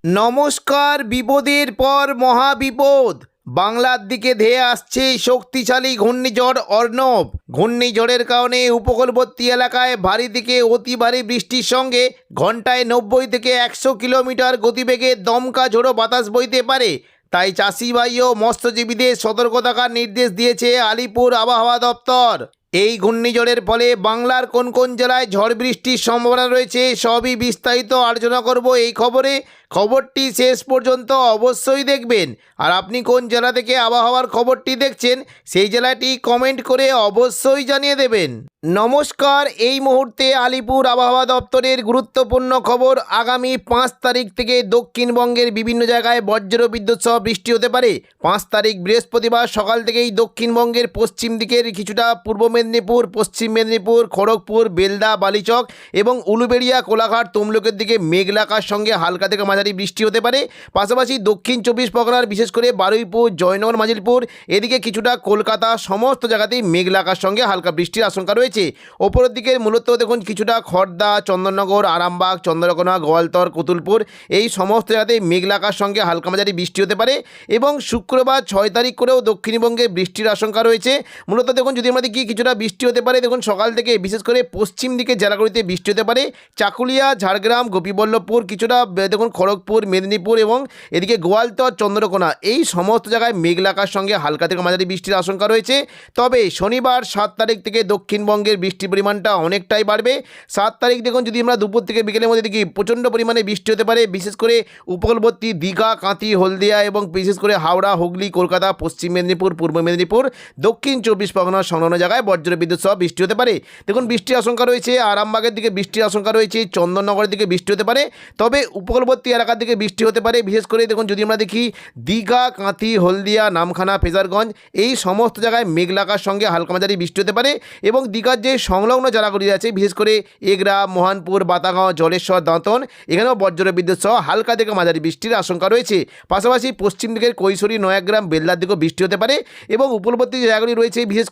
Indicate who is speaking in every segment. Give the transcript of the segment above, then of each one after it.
Speaker 1: নমস্কার। বিপদের পর মহাবিপদ। বাংলার দিকে ধেয়ে আসছে শক্তিশালী ঘূর্ণিঝড় অর্ণব। ঘূর্ণিঝড়ের কারণে উপকূলবর্তী এলাকায় ভারী থেকে অতি ভারী বৃষ্টির সঙ্গে ঘন্টায় 90 থেকে 100 কিলোমিটার গতিবেগে দমকা ঝোড়ো বাতাস বইতে পারে। তাই চাষি ভাই ও মৎস্যজীবীদের সতর্ক থাকার নির্দেশ দিয়েছে আলিপুর আবহাওয়া দপ্তর। এই ঘূর্ণিঝড়ের ফলে বাংলার কোন কোন জেলায় ঝড় বৃষ্টির সম্ভাবনা রয়েছে সবই বিস্তারিত আলোচনা করব এই খবরে। খবরটি শেষ পর্যন্ত অবশ্যই দেখবেন। আর আপনি কোন জেলা থেকে আবহাওয়ার খবরটি দেখছেন সেই জেলাটি কমেন্ট করে অবশ্যই জানিয়ে দেবেন। নমস্কার। এই মুহূর্তে আলিপুর আবহাওয়া দপ্তরের গুরুত্বপূর্ণ খবর। আগামী 5 তারিখ থেকে দক্ষিণবঙ্গের বিভিন্ন জায়গায় বজ্র বিদ্যুৎ সহ বৃষ্টি হতে পারে। 5 তারিখ বৃহস্পতিবার সকাল থেকেই দক্ষিণবঙ্গের পশ্চিম দিকের কিছুটা পূর্ব মেদিনীপুর, পশ্চিম মেদিনীপুর, খড়গপুর, বেলদা, বালিচক এবং উলুবেড়িয়া, কোলাঘাট, তমলুকের দিকে মেঘলা আকাশের সঙ্গে হালকা থেকে মাঝারি বৃষ্টি হতে পারে। পাশাপাশি দক্ষিণ 24 পরগনার বিশেষ করে বারুইপুর, জয়নগর, মাজিলপুর এদিকে কিছুটা কলকাতা সমস্ত জায়গাতেই মেঘলা আকাশের সঙ্গে হালকা বৃষ্টির আশঙ্কা রয়েছে। ওপরের দিকে মূলত দেখুন কিছুটা খড়দা, চন্দননগর, আরামবাগ, চন্দ্রকোনা, গোয়ালতর, কতুলপুর এই সমস্ত জায়গাতেই মেঘলা আকাশের সঙ্গে হালকা মাঝারি বৃষ্টি হতে পারে। এবং শুক্রবার 6 তারিখ করেও দক্ষিণবঙ্গে বৃষ্টির আশঙ্কা রয়েছে। মূলত দেখুন যদি আমরা দেখি কিছুটা বৃষ্টি হতে পারে। দেখুন সকাল থেকে বিশেষ করে পশ্চিম দিকে জেলাগুলিতে বৃষ্টি হতে পারে। চাকুলিয়া, ঝাড়গ্রাম, গোপীবল্লভপুর, কিছুটা দেখুন খড়গপুর, মেদিনীপুর এবং এদিকে গোয়ালতর, চন্দ্রকোনা এই সমস্ত জায়গায় মেঘলা আকাশের সঙ্গে হালকা থেকে মাঝারি বৃষ্টির আশঙ্কা রয়েছে। তবে শনিবার 7 তারিখ থেকে দক্ষিণবঙ্গের বৃষ্টির পরিমাণটা অনেকটাই বাড়বে। 7 তারিখ দেখুন যদি আমরা দুপুর থেকে বিকেলের মধ্যে দেখি প্রচণ্ড পরিমাণে বৃষ্টি হতে পারে। বিশেষ করে উপকূলবর্তী দীঘা, কাঁথি, হলদিয়া এবং বিশেষ করে হাওড়া, হুগলি, কলকাতা, পশ্চিম মেদিনীপুর, পূর্ব মেদিনীপুর, দক্ষিণ 24 পরগনার সংলগ্ন জায়গায় বজ্রবিদ্যুৎ সহ বৃষ্টি হতে পারে। দেখুন বৃষ্টির আশঙ্কা রয়েছে। আরামবাগের দিকে বৃষ্টির আশঙ্কা রয়েছে। চন্দননগরের দিকে বৃষ্টি হতে পারে। তবে উপকূলবর্তী এলাকার দিকে বৃষ্টি হতে পারে। বিশেষ করে দেখুন যদি আমরা দেখি দীঘা, কাঁথি, হলদিয়া, নামখানা, ফেজারগঞ্জ এই সমস্ত জায়গায় মেঘলা আকাশের সঙ্গে হালকা মাঝারি বৃষ্টি হতে পারে। এবং দীঘার যে সংলগ্ন জেলাগুলি আছে বিশেষ করে এগরা, মোহনপুর, বাতাগাঁও, জলেশ্বর, দাঁতন এখানেও বজ্রবিদ্যুৎ সহ হালকা থেকে মাঝারি বৃষ্টির আশঙ্কা রয়েছে। পাশাপাশি পশ্চিম দিকের কৈশোরী, নয়াগ্রাম, বেলদার দিকেও বৃষ্টি হতে পারে। এবং উপকূলবর্তী জায়গাগুলি রয়েছে বিশেষ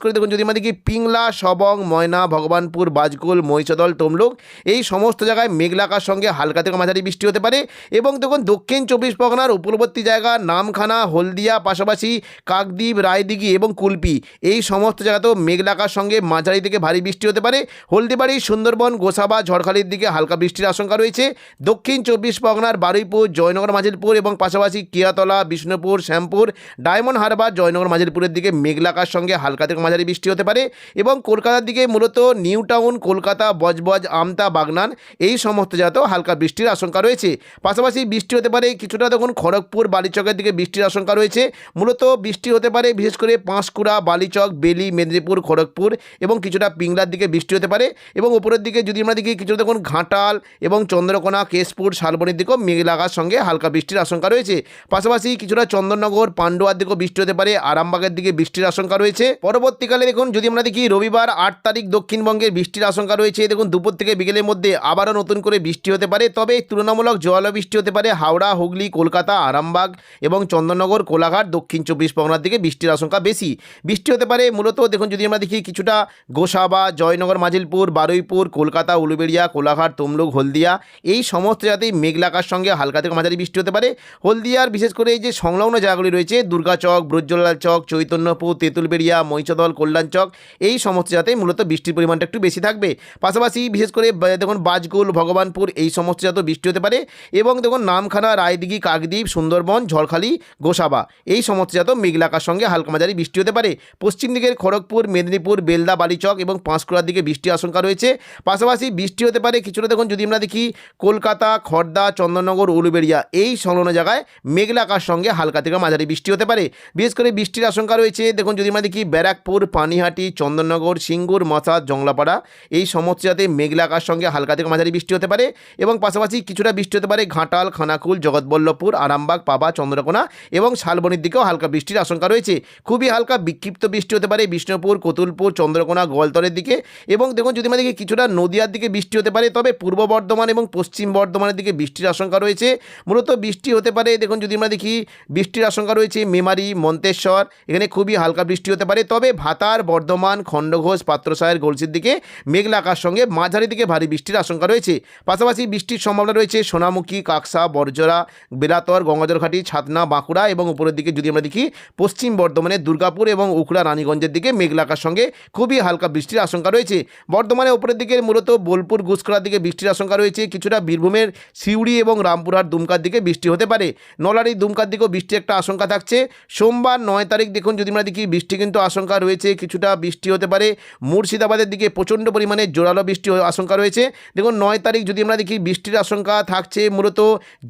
Speaker 1: করে দেখুন যদি আমরা দেখি পিংলা, সবং, ময়না, ভগবানপুর, বাজকুল, মহিষাদল, তমলুক এই সমস্ত জায়গায় মেঘলা আকাশের সঙ্গে হালকা থেকে মাঝারি বৃষ্টি হতে পারে। এবং দেখুন দক্ষিণ 24 পরগনার উপকূলবর্তী জায়গা নামখানা, হলদিয়া, পাশাপাশি কাকদ্বীপ, রায়দিঘি এবং কুলপি এই সমস্ত জায়গাতেও মেঘলা আকাশের সঙ্গে মাঝারি থেকে ভারী বৃষ্টি হতে পারে। হলদিবাড়ি, সুন্দরবন, গোসাবা, ঝড়খালির দিকে হালকা বৃষ্টির আশঙ্কা রয়েছে। দক্ষিণ 24 পরগনার বারুইপুর, জয়নগর, মাজিলপুর এবং পাশাপাশি কিয়াতলা, বিষ্ণুপুর, শ্যামপুর, ডায়মন্ড হারবার, জয়নগর, মাজিলপুরের দিকে মেঘলা আকাশের সঙ্গে হালকা থেকে মাঝারি বৃষ্টি হতে পারে। এবং কলকাতার দিকে মূলত নিউ টাউন, কলকাতা, বজবজ, আমতা, বাগনান এই সমস্ত জায়গাতেও হালকা বৃষ্টির আশঙ্কা রয়েছে। পাশাপাশি বৃষ্টি হতে পারে কিছুটা দেখুন খড়গপুর, বালিচকের দিকে বৃষ্টির আশঙ্কা রয়েছে। মূলত বৃষ্টি হতে পারে বিশেষ করে পাঁশকুড়া, বালিচক, বেলি, মেদিনীপুর, খড়গপুর এবং কিছুটা পিংলার দিকে বৃষ্টি হতে পারে। এবং উপরের দিকে যদি আমরা দেখি কিছুটা দেখুন ঘাটাল এবং চন্দ্রকোনা, কেশপুর, শালবনির দিকেও মেঘলা আকাশের সঙ্গে হালকা বৃষ্টির আশঙ্কা রয়েছে। পাশাপাশি কিছুটা চন্দননগর, পান্ডুয়ার দিকেও বৃষ্টি হতে পারে। আরামবাগের দিকে বৃষ্টির আশঙ্কা রয়েছে। পরবর্তীকালে দেখুন যদি আমরা দেখি রবিবার 8 তারিখ দক্ষিণবঙ্গের বৃষ্টির আশঙ্কা রয়েছে। দেখুন দুপুর থেকে বিকেলের মধ্যে আবারও নতুন করে বৃষ্টি হতে পারে। তবে তুলনামূলক জোয়ালো বৃষ্টি হতে পারে হাওড়া, হুগলি, কলকাতা, আরামবাগ এবং চন্দননগর, কোলাঘাট, দক্ষিণ 24 পরগনার দিকে বৃষ্টির আশঙ্কা বেশি। বৃষ্টি হতে পারে মূলত দেখুন যদি আমরা দেখি কিছুটা গোসাবা, জয়নগর, মাজিলপুর, বারুইপুর, কলকাতা, উলুবেড়িয়া, কোলাঘাট, তমলুক, হলদিয়া এই সমস্ত জায়গাতেই মেঘলা আকাশের সঙ্গে হালকা থেকে মাঝারি বৃষ্টি হতে পারে। হলদিয়ার বিশেষ করে এই যে সংলগ্ন জায়গাগুলি রয়েছে দুর্গাচক, ব্রজলাল চক, চৈতন্যপুর, তেঁতুলবেড়িয়া, মহিষাদল, কল্যাণচক এই সমস্ত জায়গাতেই মূলত বৃষ্টির পরিমাণটা একটু বেশি থাকবে। পাশাপাশি বিশেষ করে দেখুন বাজকুল, ভগবানপুর এই সমস্ত জায়গাতেও বৃষ্টি হতে পারে। এবং দেখুন নামখানা, রায়দিঘি, কাকদ্বীপ, সুন্দরবন, ঝড়খালি, গোসাবা এই সমস্ত জায়গাতেও মেঘলা আকাশের সঙ্গে হালকা মাঝারি বৃষ্টি হতে পারে। পশ্চিম দিকের খড়গপুর, মেদিনীপুর, বেলদা, বালিচক এবং পাঁশকুড়ার দিকে বৃষ্টির আশঙ্কা রয়েছে। পাশাপাশি বৃষ্টি হতে পারে কিছুটা দেখুন যদি আমরা দেখি কলকাতা, খড়দা, চন্দননগর, উলুবেড়িয়া এই সংলগ্ন জায়গায় মেঘলা আকাশের সঙ্গে হালকা থেকে মাঝারি বৃষ্টি হতে পারে। বিশেষ করে বৃষ্টির আশঙ্কা রয়েছে দেখুন যদি আমরা দেখি ব্যারাকপুর, পানিহাটি, চন্দননগর, সিঙ্গুর, মশা, জংলাপাড়া এই সমস্ত জায়গাতে মেঘলা আকাশের সঙ্গে হালকা থেকে মাঝারি বৃষ্টি হতে পারে। এবং পাশাপাশি কিছুটা বৃষ্টি হতে পারে ঘাটাল, খানাকুল, জগৎবল্লভপুর, আরামবাগ, পাবা, চন্দ্রকোনা এবং শালবনির দিকেও হালকা বৃষ্টির আশঙ্কা রয়েছে। খুবই হালকা বিক্ষিপ্ত বৃষ্টি হতে পারে বিষ্ণুপুর, কতুলপুর, চন্দ্রকোনা, গোয়ালতরের দিকে। এবং দেখুন যদি আমরা দেখি কিছুটা নদিয়ার দিকে বৃষ্টি হতে পারে। তবে পূর্ব বর্ধমান এবং পশ্চিম বর্ধমানের দিকে বৃষ্টির আশঙ্কা রয়েছে। মূলত বৃষ্টি হতে পারে দেখুন যদি আমরা দেখি বৃষ্টির আশঙ্কা রয়েছে মেমারি, মন্তেশ্বর এখানে খুবই হালকা বৃষ্টি হতে পারে। তবে ভাতার, বর্ধমান, খণ্ডঘোষ, পাত্রসায়ের, গলসির দিকে মেঘলা আকাশের সঙ্গে মাঝারি দিকে ভারী বৃষ্টির আশঙ্কা রয়েছে। পাশাপাশি বৃষ্টির সম্ভাবনা রয়েছে সোনামুড়া সোনামুখী, কাকসা, বরজরা, বেলাতর, গঙ্গাজলঘাটি, ছাতনা, বাঁকুড়া এবং উপরের দিকে যদি আমরা দেখি পশ্চিম বর্ধমানে দুর্গাপুর এবং উখড়া, রানীগঞ্জের দিকে মেঘলা আকাশ সঙ্গে খুবই হালকা বৃষ্টির আশঙ্কা রয়েছে। বর্ধমানে উপরের দিকে মূলত বোলপুর, গুসকরার দিকে বৃষ্টির আশঙ্কা রয়েছে। কিছুটা বীরভূমের সিউড়ি এবং রামপুরহাট, দুমকার দিকে বৃষ্টি হতে পারে। নলারি, দুমকার দিকেও বৃষ্টির একটা আশঙ্কা থাকছে। সোমবার 9 তারিখ দেখুন যদি আমরা দেখি বৃষ্টি কিন্তু আশঙ্কা রয়েছে, কিছুটা বৃষ্টি হতে পারে। মুর্শিদাবাদের দিকে প্রচণ্ড পরিমাণে জোরালো বৃষ্টি আশঙ্কা রয়েছে। দেখুন 9 তারিখ যদি আমরা দেখি বৃষ্টির আশঙ্কা থাকছে মূলত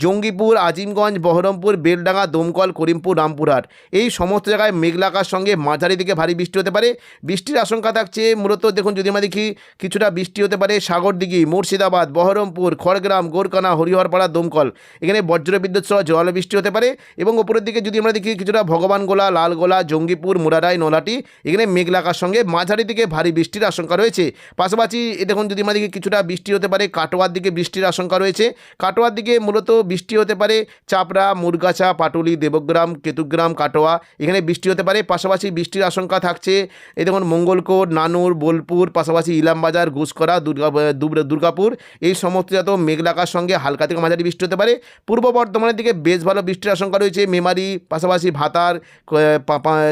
Speaker 1: জঙ্গিপুর, আজিমগঞ্জ, বহরমপুর, বেলডাঙ্গা, দমকল, করিমপুর, রামপুরহাট এই সমস্ত জায়গায় মেঘলা আকাশ সঙ্গে মাঝারি দিকে ভারী বৃষ্টি হতে পারে। বৃষ্টির আশঙ্কা থাকছে মূলত দেখুন যদি আমরা দেখি কিছুটা বৃষ্টি হতে পারে সাগরদিঘি, মুর্শিদাবাদ, বহরমপুর, খড়গ্রাম, গোরকানা, হরিহরপাড়া, দমকল এখানে বজ্রবিদ্যুৎ সহ জোরালো বৃষ্টি হতে পারে। এবং উপরের দিকে যদি আমরা দেখি কিছুটা ভগবানগোলা, লালগোলা, জঙ্গিপুর, মুরারাই, নলাটি এখানে মেঘলা আকাশ সঙ্গে মাঝারি দিকে ভারী বৃষ্টির আশঙ্কা রয়েছে। পাশাপাশি দেখুন যদি আমরা দেখি কিছুটা বৃষ্টি হতে পারে কাটোয়ার দিকে বৃষ্টির আশঙ্কা রয়েছে। কাটোয়ার দিকে মূলত বৃষ্টি হতে পারে চাপড়া, মুরগাছা, পাটুলি, দেবগ্রাম, কেতুগ্রাম, কাটোয়া এখানে বৃষ্টি হতে পারে। পাশাপাশি বৃষ্টির আশঙ্কা থাকছে এই দেখুন মঙ্গলকোট, নানুর, বোলপুর, পাশাপাশি ইলামবাজার, ঘুষকরা, দুর্গাপুর এই সমস্ত জাত মেঘলা আকাশ সঙ্গে হালকা থেকে মাঝারি বৃষ্টি হতে পারে। পূর্ব বর্ধমানের দিকে বেশ ভালো বৃষ্টির আশঙ্কা রয়েছে। মেমারি, পাশাপাশি ভাতার,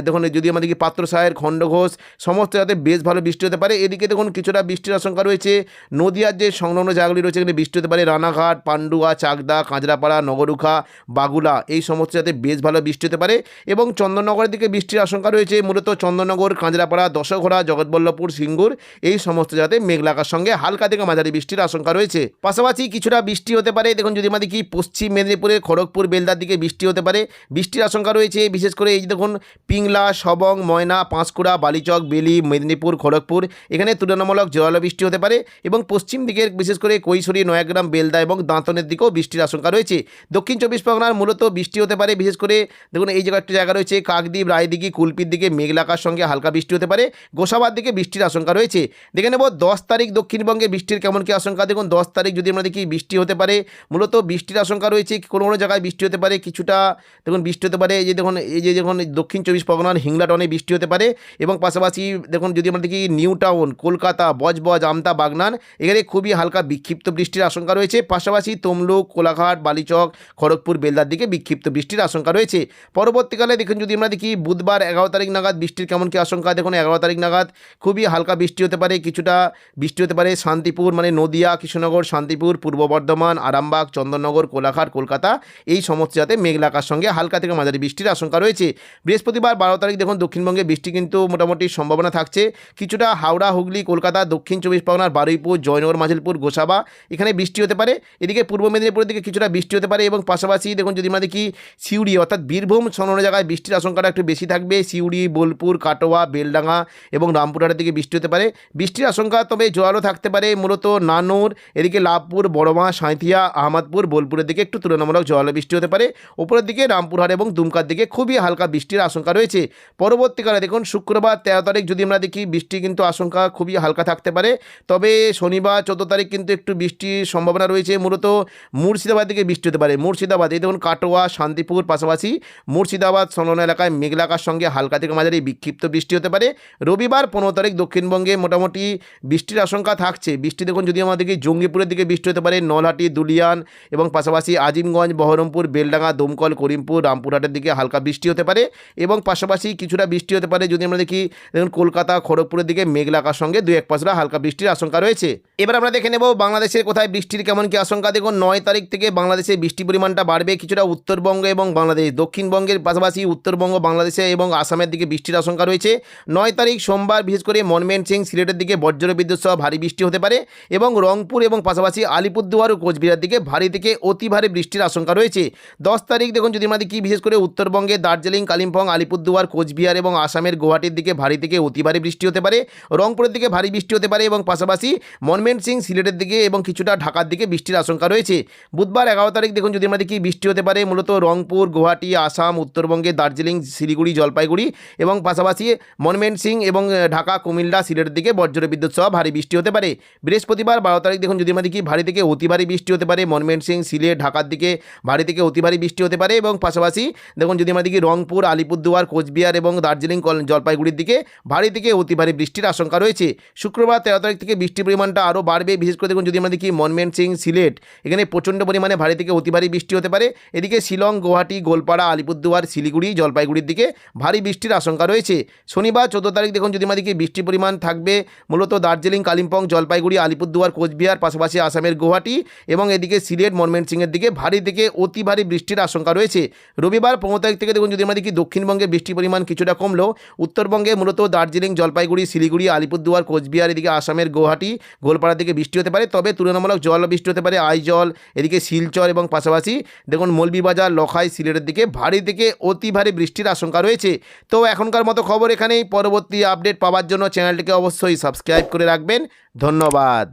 Speaker 1: দেখুন যদি আমাদের কি পাত্রসাহের, খণ্ডঘোষ সমস্ত জায়গাতে বেশ ভালো বৃষ্টি হতে পারে। এদিকে দেখুন কিছুটা বৃষ্টির আশঙ্কা রয়েছে নদিয়ার যে সংলগ্ন জায়গাগুলি রয়েছে এখানে বৃষ্টি হতে পারে রানাঘাট, পান্ডুয়া, চাকদা, কাঁচরাপাড়া, নগরুখা, বাগুলা এই সমস্ত জায়গাতে বেশ ভালো বৃষ্টি হতে পারে। এবং চন্দননগরের দিকে বৃষ্টির আশঙ্কা রয়েছে মূলত চন্দননগর, কাঁচরাপাড়া, দশঘোড়া, জগৎবল্লভপুর, সিঙ্গুর এই সমস্ত জায়গাতে মেঘলা আকাশ সঙ্গে হালকা থেকে মাঝারি বৃষ্টির আশঙ্কা রয়েছে। পাশাপাশি কিছুটা বৃষ্টি হতে পারে দেখুন যদি আমাদের কি পশ্চিম মেদিনীপুরের খড়গপুর, বেলদার দিকে বৃষ্টি হতে পারে। বৃষ্টির আশঙ্কা রয়েছে বিশেষ করে এই দেখুন পিংলা, সবং, ময়না, পাঁশকুড়া, বালিচক, বেলি, মেদিনীপুর, খড়গপুর এখানে তুলনামূলক জোরালো বৃষ্টি হতে পারে। এবং পশ্চিম দিকের বিশেষ করে কৈশোরী, নয়াগ্রাম, বেলদা এবং দাঁতনের দিকেও বৃষ্টির আশঙ্কা রয়েছে। দক্ষিণ 24 পরগনার মূলত বৃষ্টি হতে পারে বিশেষ করে দেখুন এই জায়গায় একটা জায়গা রয়েছে কাকদ্বীপ, রায়দিঘি, কুলপির দিকে মেঘলা আকাশ সঙ্গে হালকা বৃষ্টি হতে পারে। গোসাবার দিকে বৃষ্টির আশঙ্কা রয়েছে। দেখে নেব 10 তারিখ দক্ষিণবঙ্গে বৃষ্টির কেমন কি আশঙ্কা। দেখুন 10 তারিখ যদি আমরা দেখি বৃষ্টি হতে পারে মূলত বৃষ্টির আশঙ্কা রয়েছে কোনো কোনো জায়গায় বৃষ্টি হতে পারে কিছুটা দেখুন বৃষ্টি হতে পারে এই যে দেখুন দক্ষিণ 24 পরগনার হিংলাটনে বৃষ্টি হতে পারে। এবং পাশাপাশি দেখুন যদি আমরা দেখি নিউ টাউন, কলকাতা, বজবজ, আমতা, বাগনান এখানে খুবই হালকা বিক্ষিপ্ত বৃষ্টির আশঙ্কা রয়েছে। পাশাপাশি তমলুক, কোলাঘাট, বালিচক, খড়গপুর, বেলদার দিকে বিক্ষিপ্ত বৃষ্টির আশঙ্কা রয়েছে। পরবর্তীকালে দেখুন যদি আমরা দেখি বুধবার 11 তারিখ নাগাদ বৃষ্টির কেমন কি আশঙ্কা। দেখুন 11 তারিখ নাগাদ খুবই হালকা বৃষ্টি হতে পারে, কিছুটা বৃষ্টি হতে পারে শান্তিপুর মানে নদিয়া, কৃষ্ণনগর, শান্তিপুর, পূর্ব বর্ধমান, আরামবাগ, চন্দননগর, কোলাঘাট, কলকাতা এই সমস্ত জায়গাতে মেঘলা আকাশ সঙ্গে হালকা থেকে মাঝারি বৃষ্টির আশঙ্কা রয়েছে। বৃহস্পতিবার 12 তারিখ দেখুন দক্ষিণবঙ্গে বৃষ্টি কিন্তু মোটামুটি সম্ভাবনা থাকছে। কিছুটা হাওড়া, হুগলি, কলকাতা, দক্ষিণ 24 পরগনার বারুইপুর, জয়নগর, মাঝিলপুর, গোসাবা এখানে বৃষ্টি হতে পারে। এদিকে পূর্ব মেদিনীপুরের দিকে কিছুটা বৃষ্টি হতে পারে। এবং পাশাপাশি দেখুন যদি আমরা দেখি সিউড়ি অর্থাৎ বীরভূম সংলগ্ন জায়গায় বৃষ্টির আশঙ্কাটা একটু বেশি থাকবে। সিউড়ি, বোলপুর, কাটোয়া, বেলডাঙ্গা এবং রামপুরহাটের দিকে বৃষ্টি হতে পারে। বৃষ্টির আশঙ্কা তবে জোরালো থাকতে পারে মূলত নানুর, এদিকে লাভপুর, বড়মা, সাঁইথিয়া, আহমদপুর, বোলপুরের দিকে একটু তুলনামূলক জোরালো বৃষ্টি হতে পারে। উপরের দিকে রামপুরহাট এবং দুমকার দিকে খুবই হালকা বৃষ্টির আশঙ্কা রয়েছে। পরবর্তীকালে দেখুন শুক্রবার 13 তারিখ যদি আমরা দেখি বৃষ্টি কিন্তু আশঙ্কা খুবই হালকা থাকতে পারে। তবে শনিবার 14 তারিখ কিন্তু একটু বৃষ্টির সম্ভাবনা রয়েছে মূলত মুর্শিদাবাদ দিকে বৃষ্টি হতে পারে। মুর্শিদাবাদ এই দেখুন কাটোয়া, শান্তিপুর, পাশাপাশি মুর্শিদাবাদ সংলগ্ন এলাকায় মেঘলা আকাশ সঙ্গে হালকা থেকে মাঝারি বিক্ষিপ্ত বৃষ্টি হতে পারে। রবিবার 15 তারিখ দক্ষিণবঙ্গে মোটামুটি বৃষ্টির আশঙ্কা থাকছে। বৃষ্টি দেখুন যদি আমাদেরকে জঙ্গিপুরের দিকে বৃষ্টি হতে পারে, নলহাটি, দুলিয়ান এবং পাশাপাশি আজিমগঞ্জ, বহরমপুর, বেলডাঙ্গা, দমকল, করিমপুর, রামপুরহাটের দিকে হালকা বৃষ্টি হতে পারে। এবং পাশাপাশি কিছুটা বৃষ্টি হতে পারে যদি আমরা দেখি দেখুন কলকাতা, খড়গপুরের দিকে মেঘলা আকাশ সঙ্গে 2-1 পশলা হালকা বৃষ্টির আশঙ্কা রয়েছে। এবার আমরা দেখে নেব বাংলাদেশের কোথায় বৃষ্টির কেমন কি আশঙ্কা। দেখুন 9 তারিখ থেকে বাংলাদেশে বৃষ্টির পরিমাণটা বাড়বে কিছুটা উত্তরবঙ্গ এবং বাংলাদেশ, দক্ষিণবঙ্গের পাশাপাশি উত্তরবঙ্গ, বাংলাদেশে এবং আসামের দিকে বৃষ্টির আশঙ্কা রয়েছে। 9 তারিখ সোমবার বিশেষ করে ময়মনসিং, সিলেটের দিকে বজ্রবিদ্যুৎ সহ ভারী বৃষ্টি হতে পারে। এবং রংপুর এবং পাশাপাশি আলিপুরদুয়ার ও কোচবিহার দিকে ভারী থেকে অতি ভারী বৃষ্টির আশঙ্কা রয়েছে। 10 তারিখ দেখুন যদি আমরা দেখি বিশেষ করে উত্তরবঙ্গে দার্জিলিং, কালিম্পং, আলিপুরদুয়ার, কোচবিহার এবং আসামের গুয়াহাটির দিকে ভারী থেকে অতি ভারী বৃষ্টি হতে পারে। রংপুরের দিকে ভারী বৃষ্টি হতে পারে এবং পাশাপাশি ময়মনসিং, সিলেটের দিকে এবং কিছুটা ঢাকার দিকে বৃষ্টির আশঙ্কা রয়েছে। বুধবার 11 তারিখ দেখুন যদি আমরা দেখি বৃষ্টি হতে পারে মূলত রংপুর, গুয়াহাটি, আসাম, উত্তরবঙ্গে দার্জিলিং, শিলিগুড়ি, জলপাইগুড়ি এবং পাশাপাশি ময়মনসিং এবং ঢাকা, কুমিল্লা, সিলেটের দিকে বজ্রবিদ্যুৎ সহ ভারী বৃষ্টি হতে পারে। বৃহস্পতিবার 12 তারিখ দেখুন যদি আমরা দেখি ভারী থেকে অতি ভারী বৃষ্টি হতে পারে। ময়মনসিং, সিলেট, ঢাকার দিকে ভারী থেকে অতি ভারী বৃষ্টি হতে পারে। এবং পাশাপাশি দেখুন যদি আমরা দেখি রংপুর, আলিপুরদুয়ার, কোচবিহার এবং দার্জিলিং, জলপাইগুড়ির দিকে ভারী থেকে অতি ভারী বৃষ্টির আশঙ্কা রয়েছে। শুক্রবার 13 তারিখ থেকে বৃষ্টির পরিমাণটা আরও আরও বাড়বে। বিশেষ করে দেখুন যদি আমরা দেখি ময়মনসিং, সিলেট, এখানে প্রচণ্ড পরিমাণে ভারী থেকে অতি ভারী বৃষ্টি হতে পারে। এদিকে শিলং, গুয়াহাটি, গোলপাড়া, আলিপুরদুয়ার, শিলিগুড়ি, জলপাইগুড়ির দিকে ভারী বৃষ্টির আশঙ্কা রয়েছে। শনিবার 14 তারিখ দেখুন যদি আমরা দেখি বৃষ্টির পরিমাণ থাকবে মূলত দার্জিলিং, কালিম্পং, জলপাইগুড়ি, আলিপুরদুয়ার, কোচবিহার, পাশাপাশি আসামের গুয়াহাটি এবং এদিকে সিলেট, ময়মনসিংহের দিকে ভারী থেকে অতি ভারী বৃষ্টির আশঙ্কা রয়েছে। রবিবার 15 তারিখ থেকে দেখুন যদি আমরা দেখি দক্ষিণবঙ্গে বৃষ্টির পরিমাণ কিছুটা কমলেও উত্তরবঙ্গে মূলত দার্জিলিং, জলপাইগুড়ি, শিলিগুড়ি, আলিপুরদুয়ার, কোচবিহার, এদিকে আসামের গুয়াহাটি, গোলপাড়ার দিকে বৃষ্টি হতে পারে। তবে তুলনামূলক জল বৃষ্টি হতে পারে আইজল, এদিকে শিলচর এবং পাশাপাশি দেখুন মৌলভীবাজার, লখাই, সিলেটের দিকে ভারী থেকে অতি ভারী বৃষ্টির আশঙ্কা রয়েছে। তো এখনকার মতো খবর এখানেই। পরবর্তী আপডেট পাওয়ার জন্য চ্যানেলটিকে অবশ্যই সাবস্ক্রাইব করে রাখবেন। ধন্যবাদ।